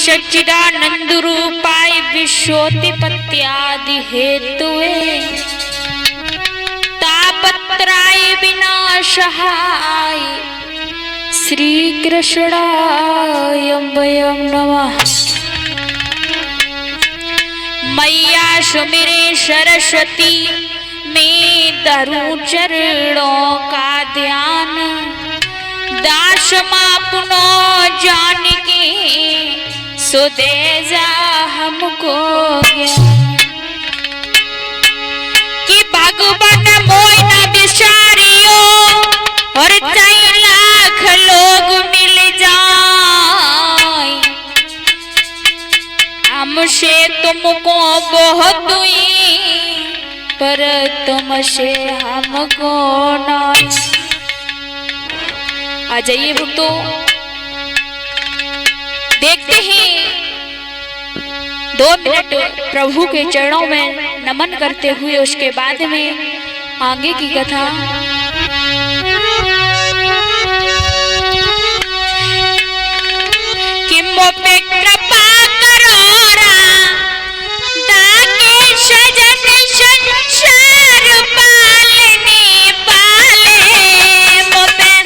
सच्चिदानंद रूपाय विश्वोत्पत्त्यादि हेतुवे तापत्राय विनाशाय श्री कृष्णाय वयं नमः। मैया सुमिरे सरस्वती में धरू चरणों का ध्यान दास मापनो जान के सो दे जा हमको ज्ञान कि भगवान मोय न बिचारियो और 4 लाख लोग मिल जाए हमसे तुमको बहुत हुई पर तुमसे हमको ना। आ जाइए भक्तों, देखते हैं 2 मिनट प्रभु के चरणों में नमन करते हुए उसके बाद में आगे की कथा। कि मो पे कृपा करो ताकि सजन संसार पालने पाले मो पे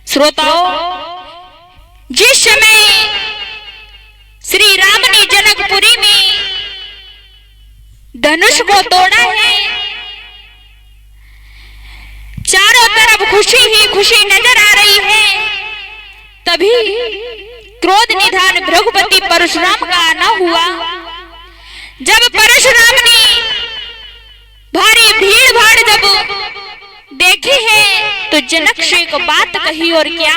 श्रोताओं, जिस समय श्री राम ने जनकपुरी में धनुष को तोड़ा है, चारों तरफ खुशी ही खुशी नजर आ रही है। तभी क्रोध निधान भृगुपति परशुराम का आना हुआ। जब परशुराम ने भारी भीड़ भाड़ जब देखी है तो जनक से एक बात कही, और क्या?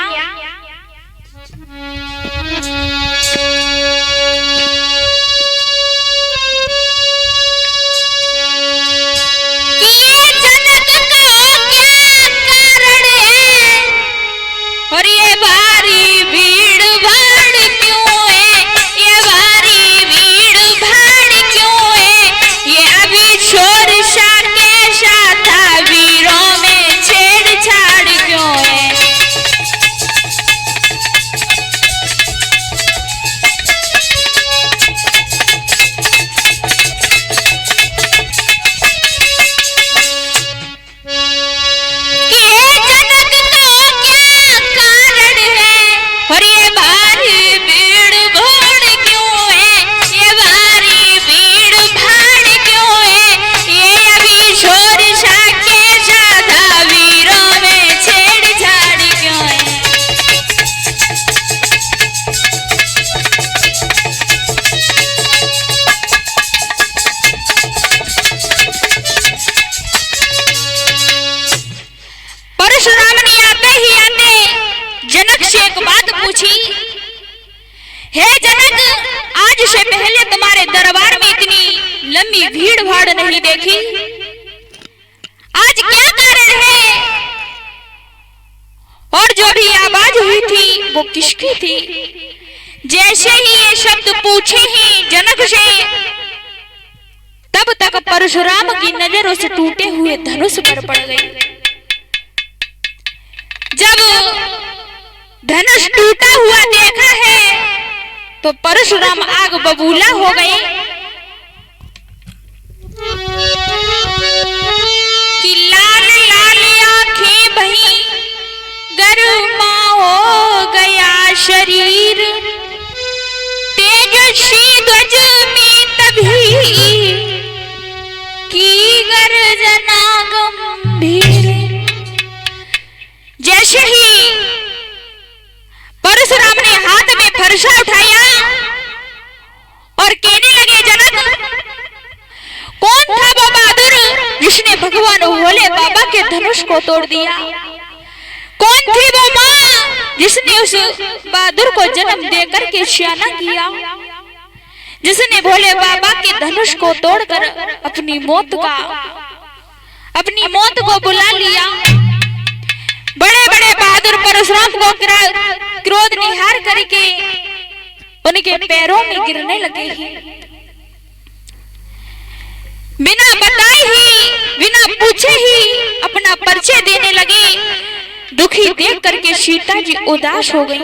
और ये भारी भीड़ भाड़ क्यों है? ये भारी भीड़ भाड़ क्यों है? ये अभी शोर की भीड़ भाड़ नहीं देखी? आज क्या कारण है? और जो भी आवाज हुई थी वो किसकी थी? जैसे ही ये शब्द पूछे ही जनक से, तब तक परशुराम की नजर उस टूटे हुए धनुष पर पड़ गई। जब धनुष टूटा हुआ देखा है तो परशुराम आग बबूला हो गए कि लाल लाल आंखें बही, गर्मा हो गया शरीर, तेजस्वी ध्वज में तभी की गर्जना गंभीर। जैसे ही परशुराम ने हाथ में फरसा उठाया और कहने लगे, जनक कौन था वो बहादुर जिसने भगवान भोले बाबा के धनुष को तोड़ दिया? कौन थी वो माँ जिसने उस बहादुर को जन्म देकर के सियाना किया, जिसने भोले बाबा के धनुष को तोड़कर अपनी मौत को बुला लिया? बड़े बड़े बहादुर परशुराम को क्रोध निहार करके उनके पैरों में गिरने लगे ही, बिना बताए ही, बिना पूछे ही अपना परिचय देने लगे। दुखी देख करके सीता जी उदास हो गई,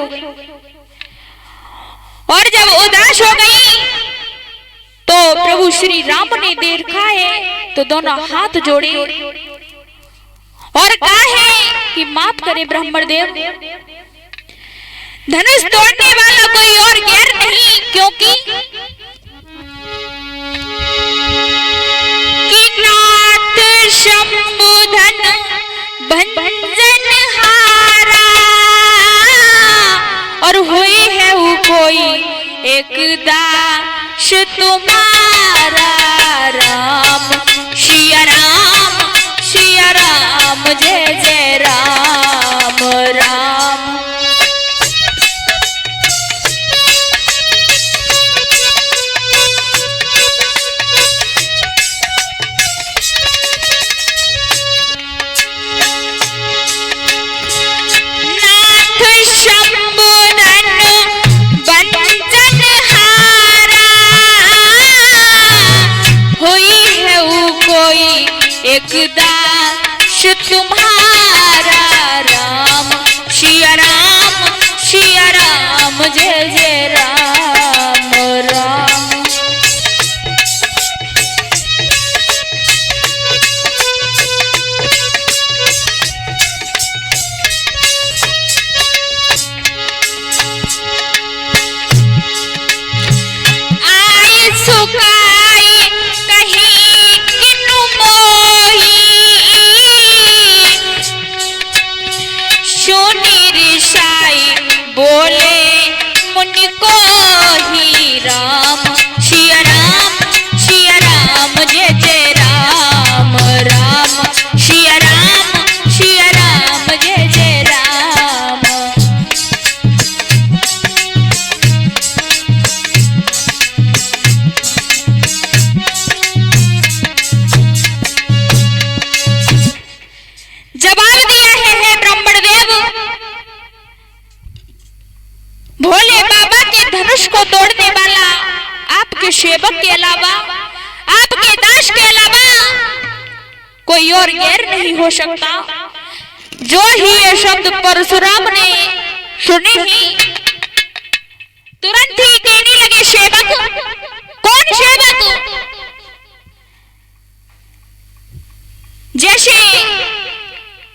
और जब उदास हो गई तो प्रभु श्री राम ने देखा है तो दोनों हाथ जोड़े और कहा है कि माफ करे ब्राह्मण देव, धनुष तोड़ने वाला कोई और गैर नहीं, क्योंकि नाथ शंभुधन भंजन हारा, और हुए है वो कोई एक दास तुम्हारा। राम सिया राम, सिया राम, जय जय राम राम। एक दास तुम्हारा। राम सिया राम, सिया राम, जय जय राम राम। आई सुकाई कहीं किनु मोही, सुनी रिसाई बोले मुनि को ही। राम सिया राम, सिया राम, जय जय राम राम। सिया राम, सिया राम, जय जय राम। जवाब दिया है ब्राह्मण देव, भोले बाबा के धनुष को तोड़ने वाला आपके सेवक के अलावा, आपके दास के अलावा कोई और गैर नहीं हो सकता। जो ही ये शब्द परशुराम ने सुने ही तुरंत ही कहने लगे, सेवक? कौन सेवक? जैसे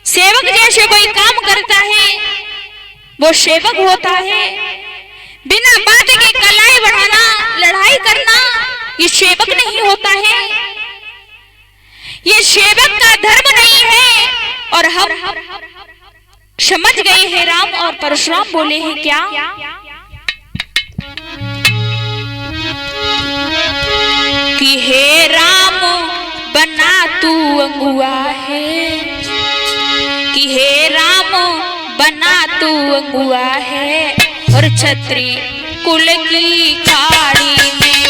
सेवक जैसे कोई काम करता है वो सेवक होता है। बिना बात के कलाई बढ़ाना, लड़ाई करना, ये सेवक नहीं होता है। ये सेवक का धर्म नहीं है। और हम समझ गए हैं। राम और परशुराम बोले हैं क्या? कि हे राम बना तू अंगुआ है, कि हे राम बना तू अंगुआ है, और छत्री कुल की खाड़ी में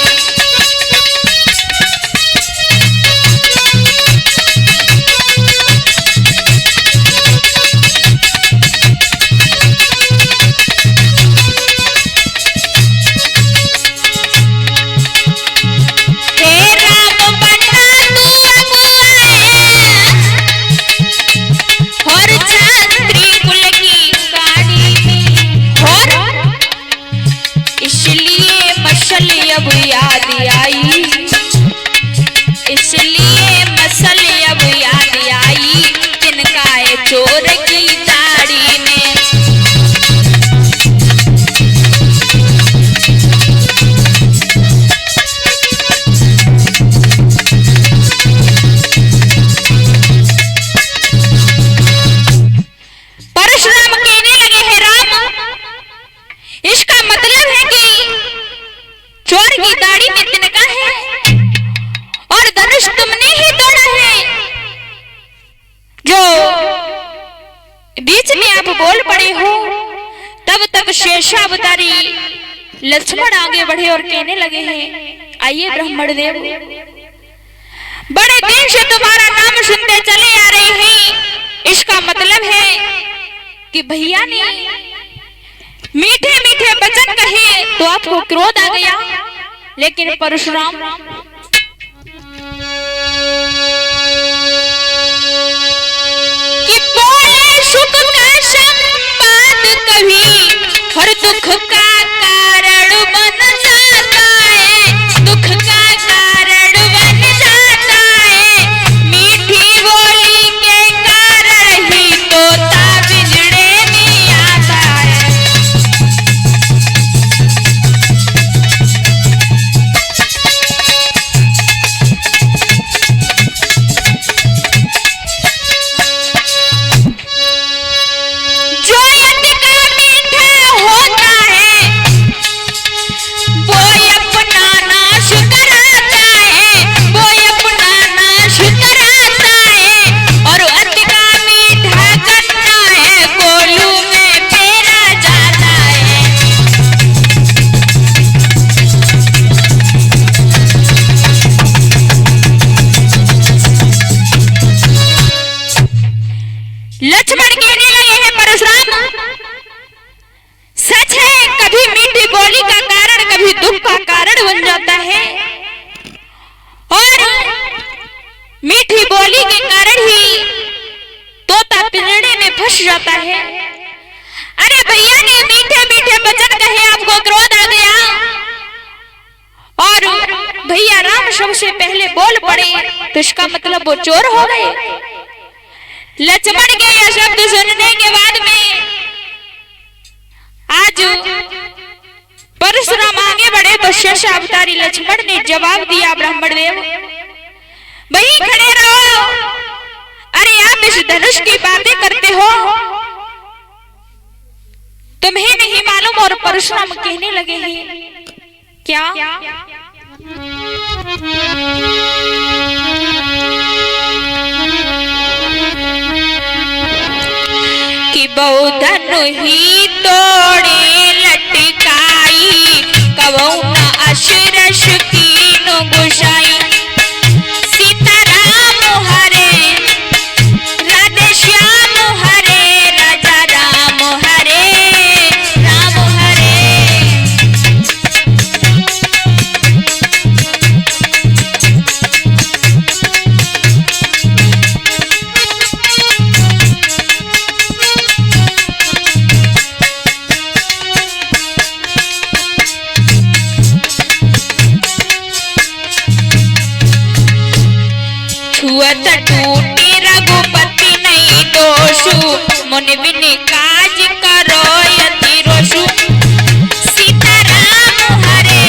बोल पड़े हो, तब तक शेषावतारी लक्ष्मण आगे बढ़े और कहने लगे हैं, आइए ब्राह्मण देव, बड़े दिन से तुम्हारा नाम सुनते चले आ रहे हैं। इसका मतलब है कि भैया ने मीठे मीठे वचन कहे तो आपको क्रोध आ गया। लेकिन परशुराम कि बोले सुख का संवाद कभी हर दुख का कारण बन जाता है, दुख का कारण बन जाता है। मीठी बोली के कारण ही तोता बिगड़े में आता है। जो अतिका मीठा होता है वो अपना नाश कराता है, वो अपना नाश कराता है। और अतिका मीठा करना है कोलू में फेरा जाता है। लक्ष्मण कहने लगे हैं, परशुराम सच है, कभी मीठी बोली का कारण कभी दुख का कारण बन जाता है, और मीठी बोली के कारण ही तोता पिंजड़े में फंस जाता है। अरे भैया ने मीठे मीठे वचन कहे, आपको क्रोध आ गया और भैया राम सबसे पहले बोल पड़े, तो इसका मतलब वो चोर हो गए। लक्ष्मण के यह शब्द सुनने के बाद में आज परशुराम आगे बढ़े तो शेषावतारी लक्ष्मण ने जवाब दिया, ब्राह्मण देव वहीं खड़े रहो। अरे आप इस धनुष की बातें करते हो, तुम्हें नहीं मालूम। और परशुराम कहने लगे हैं, क्या कि बहुधनु ही तोड़े लटकाई, कबहू न अशरश कीनो गुसाई। सीताराम हरे राधे श्याम हरे, राजा राम हरे राम हरे। छुअत टूटी रघुपति नहीं दोषु, मुन बिन काज करो यति रोषु। सीताराम हरे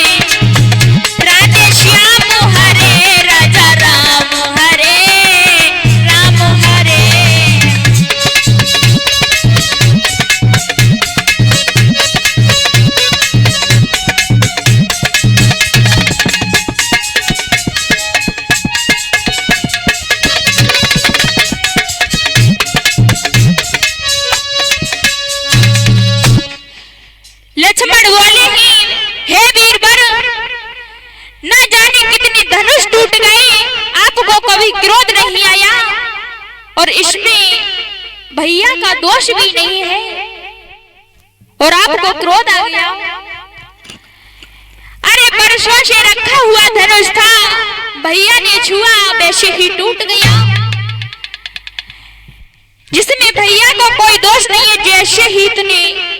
राधे श्याम हरे, राजा राम हरे राम हरे। लक्ष्मण बोले ही, हे वीरवर, न जाने कितने धनुष टूट गए, आपको कभी क्रोध नहीं आया और इसमें भैया का दोष भी नहीं है और आपको क्रोध आ गया। अरे वर्षों से रखा हुआ धनुष था, भैया ने छुआ वैसे ही टूट गया, जिसमें भैया को कोई दोष नहीं है। जैसे ही इतने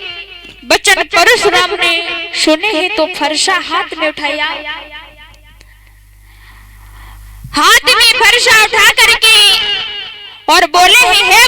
वचन परशुराम ने सुने हैं तो फरसा हाथ में उठाया, हाथ में फरसा उठा करके और बोले हैं, हे